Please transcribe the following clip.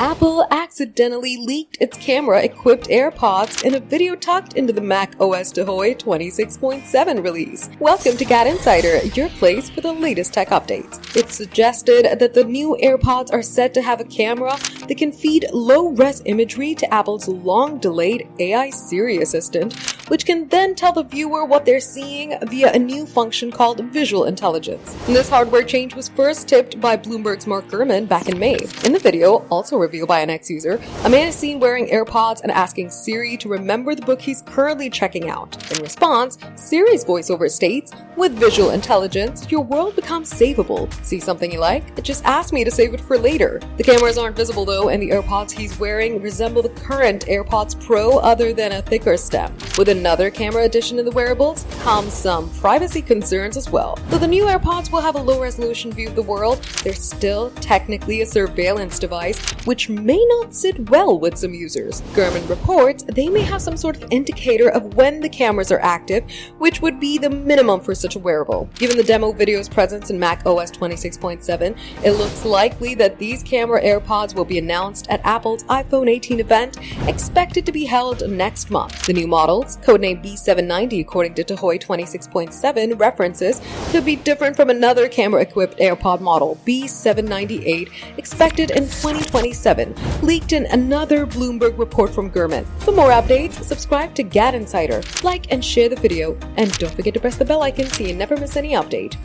Apple accidentally leaked its camera-equipped AirPods in a video tucked into the Mac OS Ahoy 26.7 release. Welcome to GadInsider, your place for the latest tech updates. It's suggested that the new AirPods are said to have a camera that can feed low-res imagery to Apple's long-delayed AI Siri assistant, which can then tell the viewer what they're seeing via a new function called visual intelligence. And this hardware change was first tipped by Bloomberg's Mark Gurman back in May. In the video, also revealed by an ex-user, a man is seen wearing AirPods and asking Siri to remember the book he's currently checking out. In response, Siri's voiceover states, "With visual intelligence, your world becomes savable. See something you like? Just ask me to save it for later." The cameras aren't visible though, and the AirPods he's wearing resemble the current AirPods Pro other than a thicker stem. With another camera addition in the wearables comes some privacy concerns as well. Though the new AirPods will have a low-resolution view of the world, they're still technically a surveillance device, which may not sit well with some users. Gurman reports they may have some sort of indicator of when the cameras are active, which would be the minimum for such a wearable. Given the demo video's presence in Mac OS 26.7, it looks likely that these camera AirPods will be announced at Apple's iPhone 18 event, expected to be held next month. The new models, codenamed B790 according to Ahoy 26.7 references, could be different from another camera-equipped AirPod model, B798, expected in 2027, leaked in another Bloomberg report from Gurman. For more updates, subscribe to GadInsider, like and share the video, and don't forget to press the bell icon so you never miss any update.